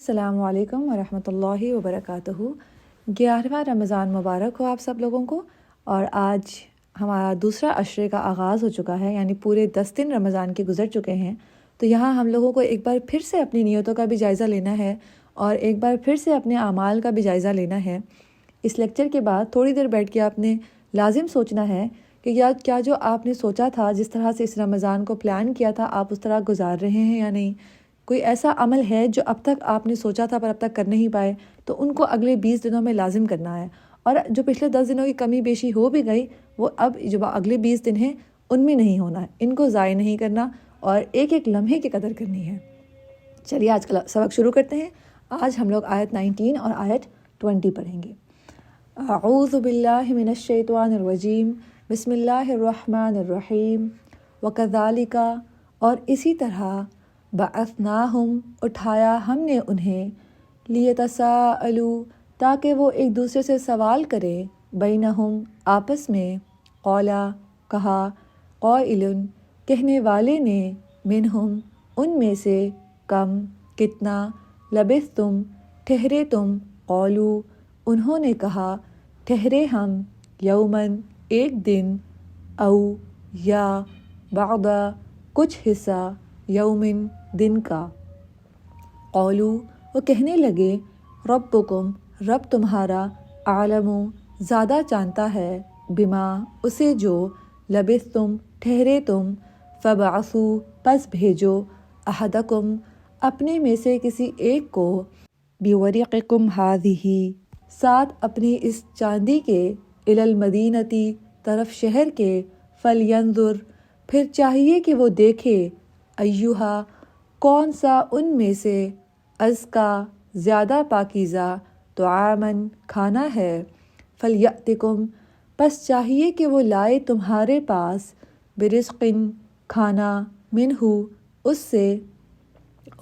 السلام علیکم ورحمۃ اللہ وبرکاتہ۔ 11واں رمضان مبارک ہو آپ سب لوگوں کو۔ اور آج ہمارا دوسرا عشرے کا آغاز ہو چکا ہے، یعنی پورے 10 دن رمضان کے گزر چکے ہیں۔ تو یہاں ہم لوگوں کو ایک بار پھر سے اپنی نیتوں کا بھی جائزہ لینا ہے اور ایک بار پھر سے اپنے اعمال کا بھی جائزہ لینا ہے۔ اس لیکچر کے بعد تھوڑی دیر بیٹھ کے آپ نے لازم سوچنا ہے کہ کیا جو آپ نے سوچا تھا، جس طرح سے اس رمضان کو پلان کیا تھا، آپ اس طرح گزار رہے ہیں یا نہیں۔ کوئی ایسا عمل ہے جو اب تک آپ نے سوچا تھا پر اب تک کر نہیں پائے، تو ان کو اگلے 20 دنوں میں لازم کرنا ہے۔ اور جو پچھلے 10 دنوں کی کمی بیشی ہو بھی گئی، وہ اب جو اگلے 20 دن ہیں ان میں نہیں ہونا ہے، ان کو ضائع نہیں کرنا اور ایک ایک لمحے کی قدر کرنی ہے۔ چلیے آج کا سبق شروع کرتے ہیں۔ آج ہم لوگ آیت 19 اور آیت 20 پڑھیں گے۔ اعوذ باللہ من الشیطان الرجیم، بسم اللہ الرحمن الرحیم۔ وکذالک، اور اسی طرح، بعثناہم، اٹھایا ہم نے انہیں، لیتساءلوا، تاکہ وہ ایک دوسرے سے سوال کرے، بینہم، آپس میں، قولا، کہا، قائل، کہنے والے نے، منہم، ان میں سے، کم، کتنا، لبثتم، ٹھہرے تم، قولو، انہوں نے کہا، ٹھہرے ہم، یومن، ایک دن، او، یا، بعض، کچھ حصہ، یومن، دن کا۔ قولو، وہ کہنے لگے، ربکم، رب تمہارا، اعلم، زیادہ جانتا ہے، بما، اسے جو، لبثتم، ٹھہرے تم، فبعثوا، پس بھیجو، احدکم، اپنے میں سے کسی ایک کو، بورقکم ہذہ، ساتھ اپنی اس چاندی کے، الی المدینۃ، طرف شہر کے، فلینظر، پھر چاہیے کہ وہ دیکھے، ایہا، کون سا ان میں سے، ازکا، زیادہ پاکیزہ، طعاماً، کھانا ہے، فلیأتکم، پس چاہیے کہ وہ لائے تمہارے پاس، برزق، کھانا، منہ، اس سے،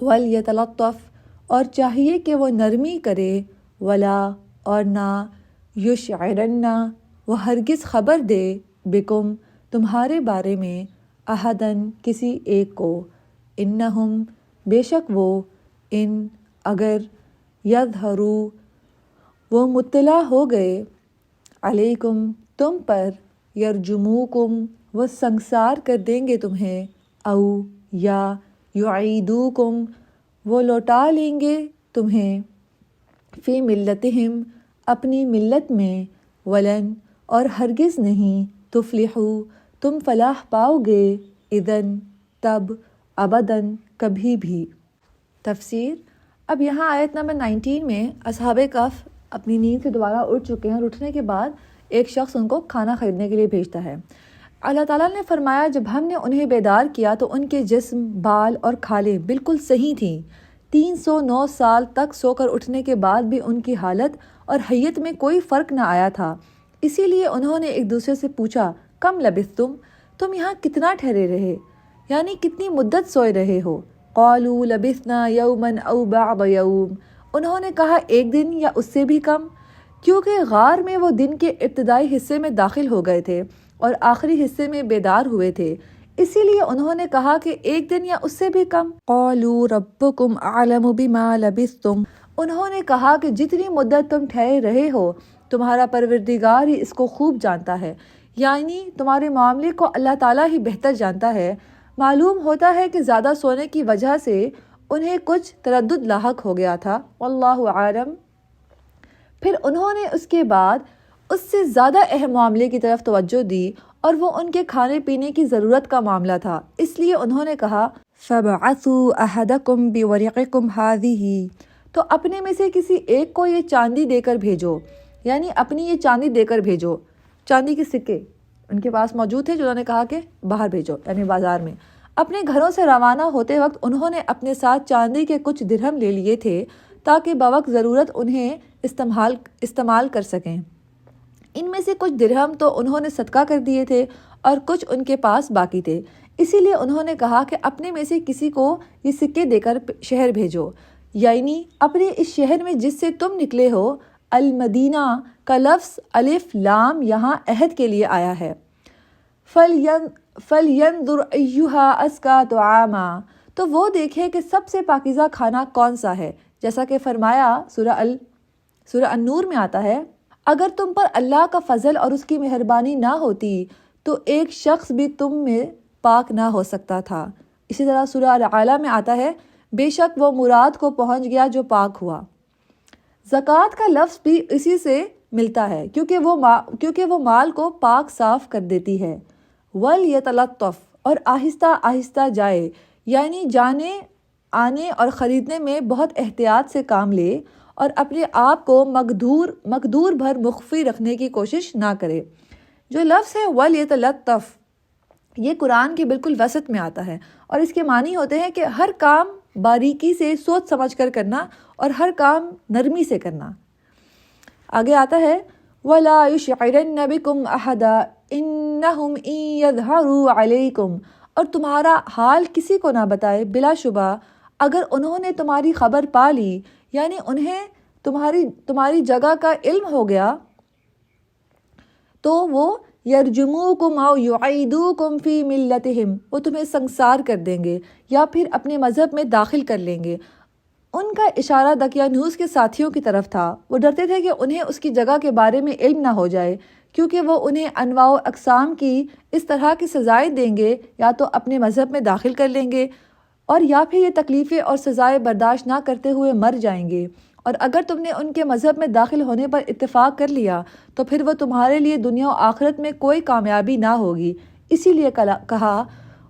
ولیتلطف، اور چاہیے کہ وہ نرمی کرے، ولا، اور نہ، یشعرن، وہ ہرگز خبر دے، بکم، تمہارے بارے میں، احدن، کسی ایک کو، انہم، بے شک وہ، ان، اگر، یظہروا، وہ مطلع ہو گئے، علیکم، تم پر، یرجموکم، وہ سنگسار کر دیں گے تمہیں، او، یا، یعیدوکم، وہ لوٹا لیں گے تمہیں، فی ملتہم، اپنی ملت میں، ولن، اور ہرگز نہیں، تفلحوا، تم فلاح پاؤ گے، اذن، تب، ابداً، کبھی بھی۔ تفسیر۔ اب یہاں آیت نمبر 19 میں اصحاب کہف اپنی نیند سے دوبارہ اٹھ چکے ہیں اور اٹھنے کے بعد ایک شخص ان کو کھانا خریدنے کے لیے بھیجتا ہے۔ اللہ تعالیٰ نے فرمایا، جب ہم نے انہیں بیدار کیا تو ان کے جسم، بال اور کھالیں بالکل صحیح تھیں۔ 309 سال تک سو کر اٹھنے کے بعد بھی ان کی حالت اور حیت میں کوئی فرق نہ آیا تھا۔ اسی لیے انہوں نے ایک دوسرے سے پوچھا، کم لبثتم، تم یہاں کتنا ٹھہرے رہے، یعنی کتنی مدت سوئے رہے ہو۔ قالوا لبثنا یوما او بعض یوم، انہوں نے کہا ایک دن یا اس سے بھی کم، کیونکہ غار میں وہ دن کے ابتدائی حصے میں داخل ہو گئے تھے اور آخری حصے میں بیدار ہوئے تھے، اسی لیے انہوں نے کہا کہ ایک دن یا اس سے بھی کم۔ قالوا ربکم اعلم بما لبثتم، انہوں نے کہا کہ جتنی مدت تم ٹھہرے رہے ہو تمہارا پروردگار ہی اس کو خوب جانتا ہے، یعنی تمہارے معاملے کو اللہ تعالیٰ ہی بہتر جانتا ہے۔ معلوم ہوتا ہے کہ زیادہ سونے کی وجہ سے انہیں کچھ تردد لاحق ہو گیا تھا، واللہ عالم۔ پھر انہوں نے اس کے بعد اس سے زیادہ اہم معاملے کی طرف توجہ دی اور وہ ان کے کھانے پینے کی ضرورت کا معاملہ تھا، اس لیے انہوں نے کہا، فَبْعَثُوا أَحَدَكُمْ بِوَرِقِكُمْ هَذِهِ، تو اپنے میں سے کسی ایک کو یہ چاندی دے کر بھیجو، یعنی اپنی یہ چاندی دے کر بھیجو۔ چاندی کے سکے ان کے پاس موجود تھے جو انہوں نے کہا کہ باہر بھیجو، یعنی بازار میں۔ اپنے گھروں سے روانہ ہوتے وقت انہوں نے اپنے ساتھ چاندی کے کچھ درہم لے لیے تھے تاکہ بوقت ضرورت انہیں استعمال کر سکیں۔ ان میں سے کچھ درہم تو انہوں نے صدقہ کر دیے تھے اور کچھ ان کے پاس باقی تھے، اسی لیے انہوں نے کہا کہ اپنے میں سے کسی کو یہ سکے دے کر شہر بھیجو، یعنی اپنے اس شہر میں جس سے تم نکلے ہو۔ المدینہ کا لفظ الف لام یہاں عہد کے لیے آیا ہے۔ فَلْيَنْظُرْ أَيُّهَا أَزْكَىٰ طَعَامًا، تو وہ دیکھے کہ سب سے پاکیزہ کھانا کون سا ہے، جیسا کہ فرمایا سورہ النور میں آتا ہے، اگر تم پر اللہ کا فضل اور اس کی مہربانی نہ ہوتی تو ایک شخص بھی تم میں پاک نہ ہو سکتا تھا۔ اسی طرح سورہ الاعلیٰ میں آتا ہے، بے شک وہ مراد کو پہنچ گیا جو پاک ہوا۔ زکوٰۃ کا لفظ بھی اسی سے ملتا ہے کیونکہ وہ مال کو پاک صاف کر دیتی ہے۔ وَلْيَتَلَطَّفْ، اور آہستہ آہستہ جائے، یعنی جانے آنے اور خریدنے میں بہت احتیاط سے کام لے اور اپنے آپ کو مقدور بھر مخفی رکھنے کی کوشش نہ کرے۔ جو لفظ ہے وَلْيَتَلَطَّفْ، یہ قرآن کے بالکل وسط میں آتا ہے اور اس کے معنی ہوتے ہیں کہ ہر کام باریکی سے سوچ سمجھ کر کرنا اور ہر کام نرمی سے کرنا۔ آگے آتا ہے وَلَا يُشْعِرَنَّ بِكُمْ أَحَدًا إِنَّهُمْ إِن يَظْهَرُوا عَلَيْكُمْ، اور تمہارا حال کسی کو نہ بتائے، بلا شبہ اگر انہوں نے تمہاری خبر پا لی، یعنی انہیں تمہاری جگہ کا علم ہو گیا، تو وہ یرجموکم او یعیدوکم فی ملتہم، وہ تمہیں سنگسار کر دیں گے یا پھر اپنے مذہب میں داخل کر لیں گے۔ ان کا اشارہ دقیانوس کے ساتھیوں کی طرف تھا۔ وہ ڈرتے تھے کہ انہیں اس کی جگہ کے بارے میں علم نہ ہو جائے، کیونکہ وہ انہیں انواع و اقسام کی اس طرح کی سزائیں دیں گے، یا تو اپنے مذہب میں داخل کر لیں گے اور یا پھر یہ تکلیفیں اور سزائیں برداشت نہ کرتے ہوئے مر جائیں گے، اور اگر تم نے ان کے مذہب میں داخل ہونے پر اتفاق کر لیا تو پھر وہ تمہارے لیے دنیا و آخرت میں کوئی کامیابی نہ ہوگی۔ اسی لیے کہا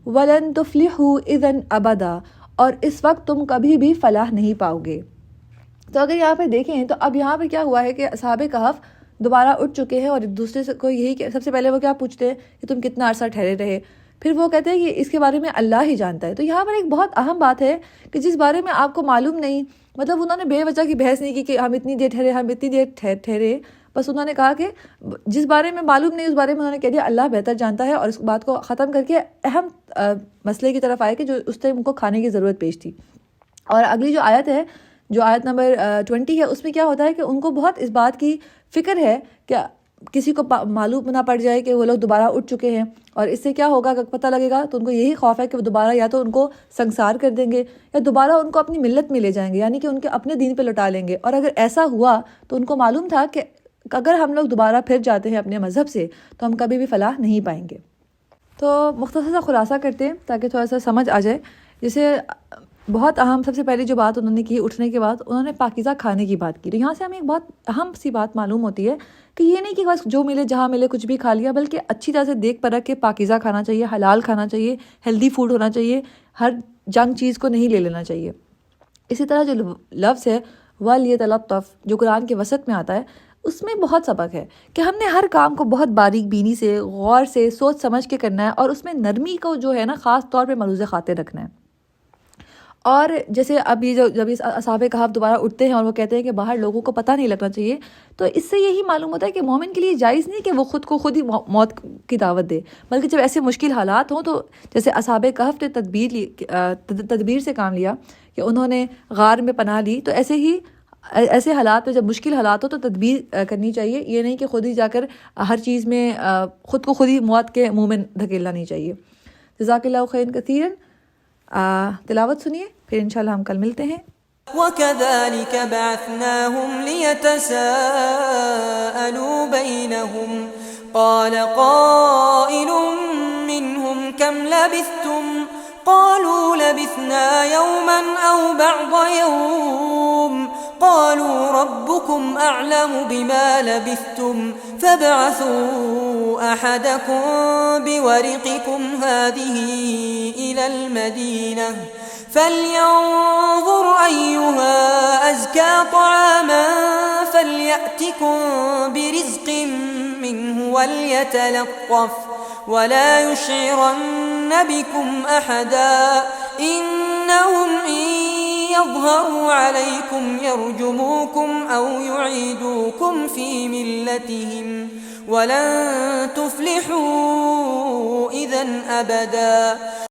وَلَن تُفْلِحُوا إِذًا أَبَدًا، اور اس وقت تم کبھی بھی فلاح نہیں پاؤ گے۔ تو اگر یہاں پہ دیکھیں تو اب یہاں پہ کیا ہوا ہے کہ اصحاب کہف دوبارہ اٹھ چکے ہیں اور ایک دوسرے سے کو یہی کہ سب سے پہلے وہ کیا پوچھتے ہیں کہ تم کتنا عرصہ ٹھہرے رہے، پھر وہ کہتے ہیں کہ اس کے بارے میں اللہ ہی جانتا ہے۔ تو یہاں پر ایک بہت اہم بات ہے کہ جس بارے میں آپ کو معلوم نہیں، مطلب انہوں نے بے وجہ کی بحث نہیں کی کہ ہم اتنی دیر ٹھہرے، بس انہوں نے کہا کہ جس بارے میں معلوم نہیں اس بارے میں انہوں نے کہہ دیا اللہ بہتر جانتا ہے، اور اس بات کو ختم کر کے اہم مسئلے کی طرف آئے کہ جو اس ٹائم ان کو کھانے کی ضرورت پیش تھی۔ اور اگلی جو آیت ہے، جو آیت نمبر 20 ہے، اس میں کیا ہوتا ہے کہ ان کو بہت اس بات کی فکر ہے کہ کسی کو معلوم نہ پڑ جائے کہ وہ لوگ دوبارہ اٹھ چکے ہیں، اور اس سے کیا ہوگا کہ پتہ لگے گا تو ان کو یہی خوف ہے کہ وہ دوبارہ یا تو ان کو سنگسار کر دیں گے یا دوبارہ ان کو اپنی ملت میں لے جائیں گے، یعنی کہ ان کے اپنے دین پہ لوٹا لیں گے۔ اور اگر ایسا ہوا تو ان کو معلوم تھا کہ اگر ہم لوگ دوبارہ پھر جاتے ہیں اپنے مذہب سے تو ہم کبھی بھی فلاح نہیں پائیں گے۔ تو مختصر سا خلاصہ کرتے ہیں تاکہ تھوڑا سا سمجھ آ جائے۔ جیسے بہت اہم سب سے پہلی جو بات انہوں نے کی اٹھنے کے بعد، انہوں نے پاکیزہ کھانے کی بات کی۔ تو یہاں سے ہمیں ایک بہت اہم سی بات معلوم ہوتی ہے کہ یہ نہیں کہ بس جو ملے جہاں ملے کچھ بھی کھا لیا، بلکہ اچھی طرح سے دیکھ پرکھ کے پاکیزہ کھانا چاہیے، حلال کھانا چاہیے، ہیلدی فوڈ ہونا چاہیے، ہر جنک چیز کو نہیں لے لینا چاہیے۔ اسی طرح جو لفظ ہے وَلْيَتَلَطَّفْ، جو قرآن کے وسط میں آتا ہے، اس میں بہت سبق ہے کہ ہم نے ہر کام کو بہت باریک بینی سے، غور سے، سوچ سمجھ کے کرنا ہے، اور اس میں نرمی کو جو ہے نا خاص طور پہ ملحوظ خاطر رکھنا ہے۔ اور جیسے اب یہ جب اصحاب کہف دوبارہ اٹھتے ہیں اور وہ کہتے ہیں کہ باہر لوگوں کو پتہ نہیں لگنا چاہیے، تو اس سے یہی معلوم ہوتا ہے کہ مومن کے لیے جائز نہیں کہ وہ خود کو خود ہی موت کی دعوت دے، بلکہ جب ایسے مشکل حالات ہوں تو جیسے اصحاب کہف نے تدبیر سے کام لیا کہ انہوں نے غار میں پناہ لی، تو ایسے حالات میں جب مشکل حالات ہو تو تدبیر کرنی چاہیے، یہ نہیں کہ خود ہی جا کر ہر چیز میں خود کو خود ہی موت کے منہ میں دھکیلنا نہیں چاہیے۔ جزاک اللہ خیرا کثیرا۔ تلاوت سنیے، پھر انشاءاللہ ہم کل ملتے ہیں۔ وَكَذَلِكَ بَعَثْنَاهُمْ لِيَتَسَاءَلُوا بَيْنَهُمْ قَالَ قَائِلٌ مِّنْهُمْ كَمْ لَبِثْتُمْ قَالُوا لَبِثْنَا يَوْمًا أَوْ بَعْضَ يَوْمٍ قَالُوا رَبُّكُمْ أَعْلَمُ بِمَا لَبِثْتُمْ فَابْعَثُوا أَحَدَكُمْ بِوَرِقِكُمْ هَٰذِهِ إِلَى الْمَدِينَةِ فَلْيَنظُرْ أَيُّهَا أَزْكَىٰ طَعَامًا فَلْيَأْتِكُم بِرِزْقٍ مِّنْهُ وَلْيَتَلَطَّفْ وَلَا يُشْعِرَنَّ بِكُمْ أَحَدًا إِنَّهُمْ إِن يَظْهَرُوا عَلَيْكُمْ يَرْجُمُوكُمْ أَوْ يُعِيدُوكُمْ فِي مِلَّتِهِمْ وَلَن تُفْلِحُوا إِذًا أَبَدًا۔